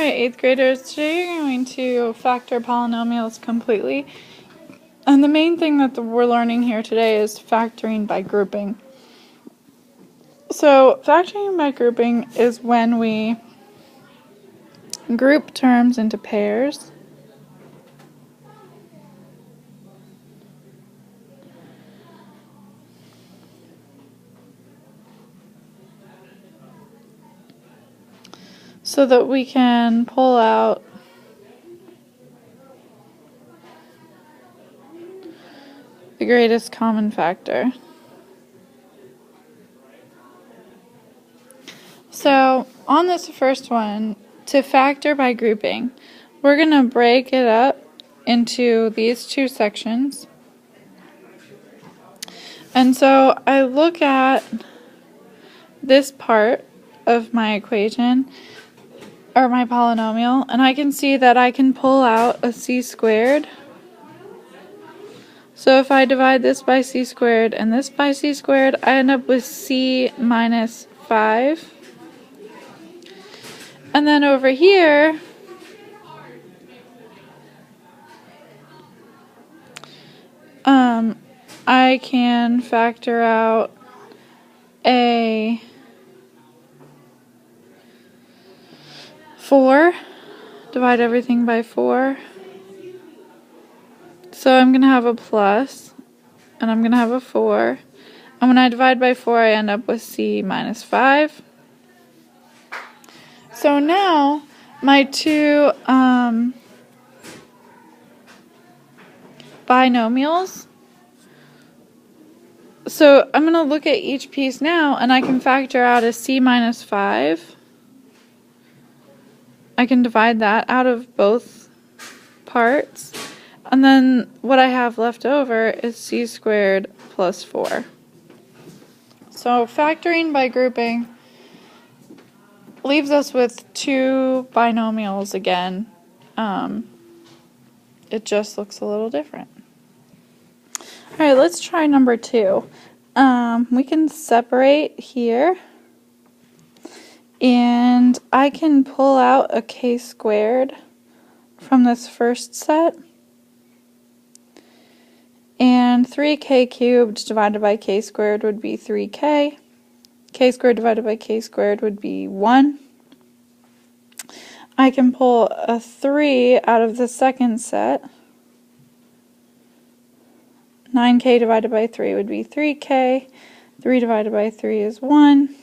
Alright, 8th graders, today you're going to factor polynomials completely. And the main thing that we're learning here today is factoring by grouping. So, factoring by grouping is when we group terms into pairs. So that we can pull out the greatest common factor. So, on this first one, to factor by grouping, we're going to break it up into these two sections. And so I look at this part of my equation, or my polynomial, and I can see that I can pull out a c squared. So if I divide this by c squared and this by c squared, I end up with c minus 5. And then over here, I can factor out a 4, divide everything by 4. So I'm going to have a plus, and I'm going to have a 4. And when I divide by 4, I end up with c minus 5. So now, my two binomials. So I'm going to look at each piece now, and I can factor out a c minus 5. I can divide that out of both parts. And then what I have left over is c squared plus 4. So factoring by grouping leaves us with two binomials again. It just looks a little different. Alright, let's try number 2. We can separate here, and I can pull out a k squared from this first set, and 3k cubed divided by k squared would be 3k. K squared divided by k squared would be 1. I can pull a 3 out of the second set. 9k divided by 3 would be 3k. 3 divided by 3 is 1.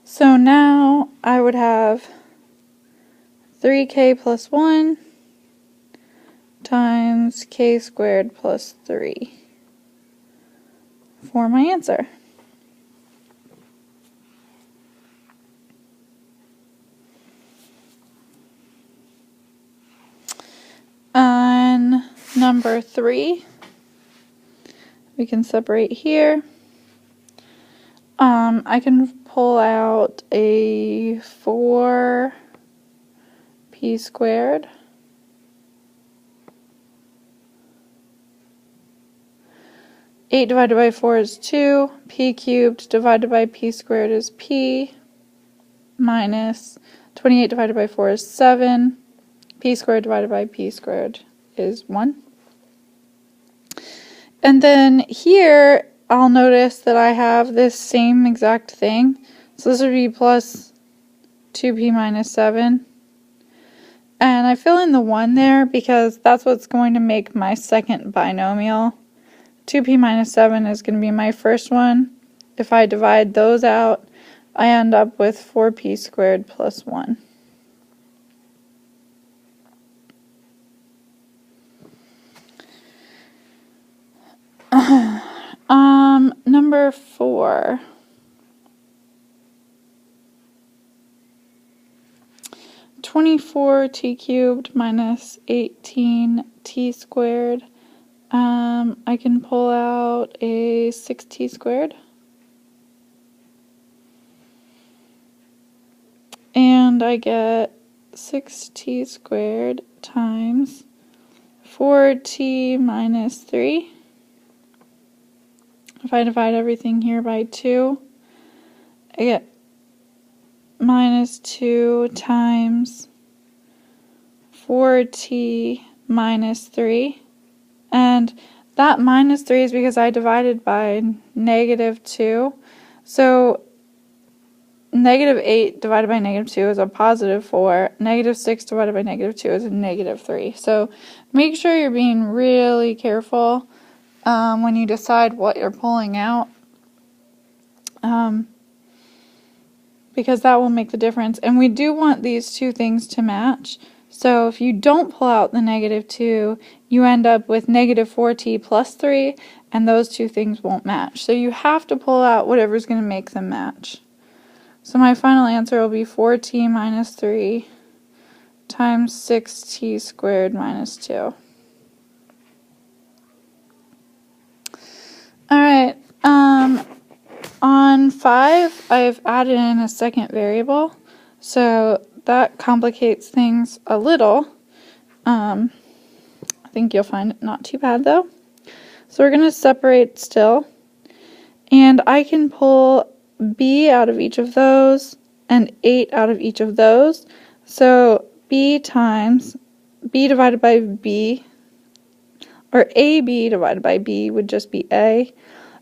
So now I would have 3k plus 1 times k squared plus 3 for my answer. On number 3, we can separate here. I can pull out a 4p squared. Eight divided by 4 is 2. P cubed divided by p squared is p, minus 28 divided by 4 is 7. P squared divided by p squared is 1. And then here, I'll notice that I have this same exact thing. So this would be plus 2p minus 7. And I fill in the 1 there because that's what's going to make my second binomial. 2p minus 7 is going to be my first one. If I divide those out, I end up with 4p squared plus 1. Number 4. (24t cubed minus 18t squared). I can pull out a 6t squared. And I get 6t squared times 4t minus 3. If I divide everything here by 2, I get minus 2 times 4t minus 3. And that minus 3 is because I divided by negative 2. So negative 8 divided by negative 2 is a positive 4. Negative 6 divided by negative 2 is a negative 3. So make sure you're being really careful when you decide what you're pulling out, because that will make the difference. And we do want these two things to match. So if you don't pull out the negative 2, you end up with negative 4t plus 3, and those two things won't match. So you have to pull out whatever's going to make them match. So my final answer will be 4t minus 3 times 6t squared minus 2. Alright, on 5, I've added in a second variable, so that complicates things a little. I think you'll find it not too bad though. So we're going to separate still, and I can pull b out of each of those and 8 out of each of those. So b times b divided by b, or ab divided by b would just be a.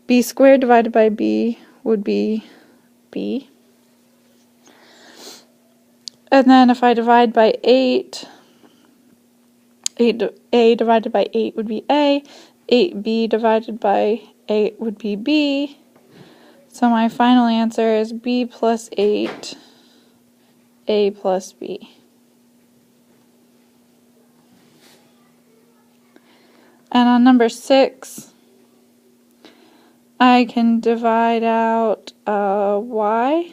B squared divided by b would be b. And then if I divide by 8, a divided by 8 would be a. 8b divided by 8 would be b. So my final answer is b plus 8, a plus b. And on number 6, I can divide out y.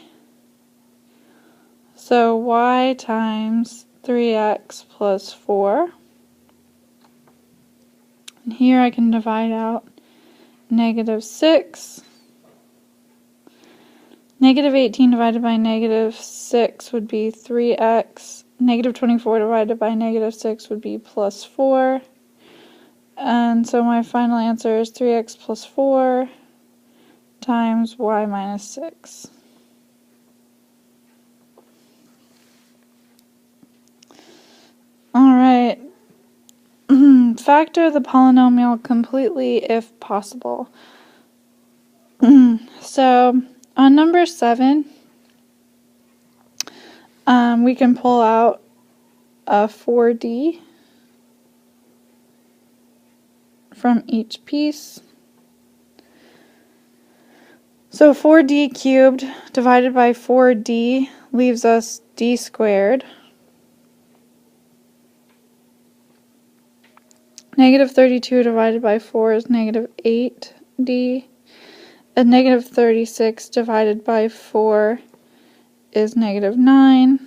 So y times 3x plus 4. And here I can divide out negative 6. Negative 18 divided by negative 6 would be 3x. Negative 24 divided by negative 6 would be plus 4. And so my final answer is 3x plus 4 times y minus 6. Alright, factor the polynomial completely if possible. So on number 7, we can pull out a 4d from each piece. So 4d cubed divided by 4d leaves us d squared. Negative 32 divided by 4 is negative 8d. And negative 36 divided by 4 is negative 9.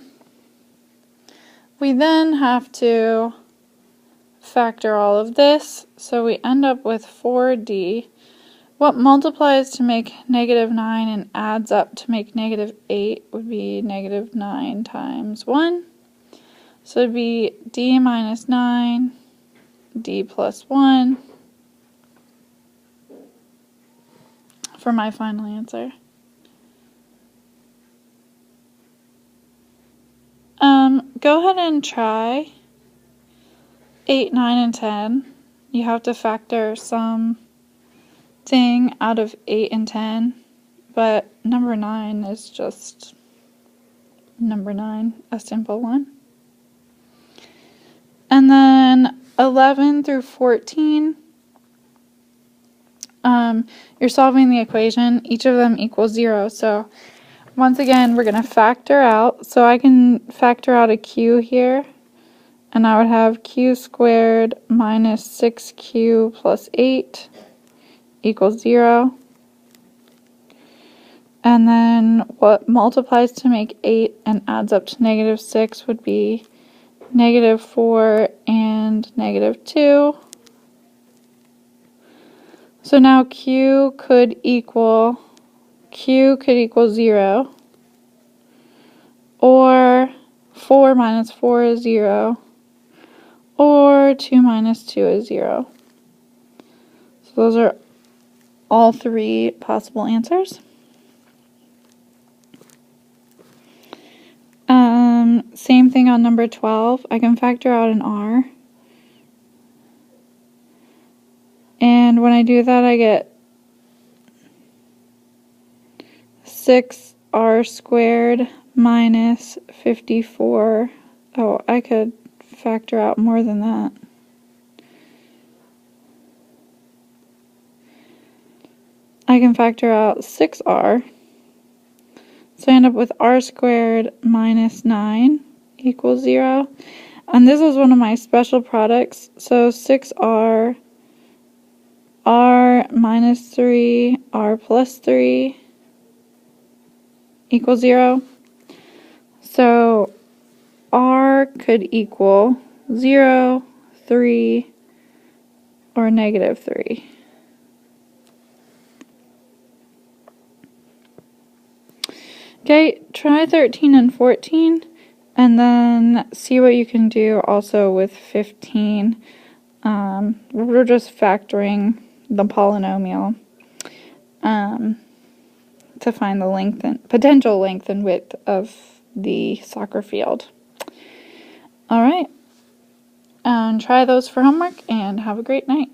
We then have to factor all of this, so we end up with 4d. What multiplies to make negative 9 and adds up to make negative 8 would be negative 9 times 1. So it would be d minus 9, d plus 1 for my final answer. Go ahead and try 8, 9, and 10. You have to factor some thing out of 8 and 10, but number 9 is just number 9, a simple one. And then 11 through 14, you're solving the equation. Each of them equals 0. So once again, we're going to factor out. So I can factor out a q here, and I would have q squared minus 6q plus 8 equals 0. And then what multiplies to make 8 and adds up to negative 6 would be negative 4 and negative 2. So now q could equal 0, or 4 minus 4 is 0, or 2 minus 2 is 0. So those are all 3 possible answers. Same thing on number 12. I can factor out an r. And when I do that, I get 6r squared minus 54. Oh, I could factor out more than that. I can factor out 6r. So I end up with r squared minus 9 equals 0. And this was one of my special products. So 6r, r minus 3, r plus 3 equals 0. So r could equal 0, 3, or negative 3. Okay, try 13 and 14, and then see what you can do also with 15. We're just factoring the polynomial to find the length and potential length and width of the soccer field. All right, and try those for homework, and have a great night.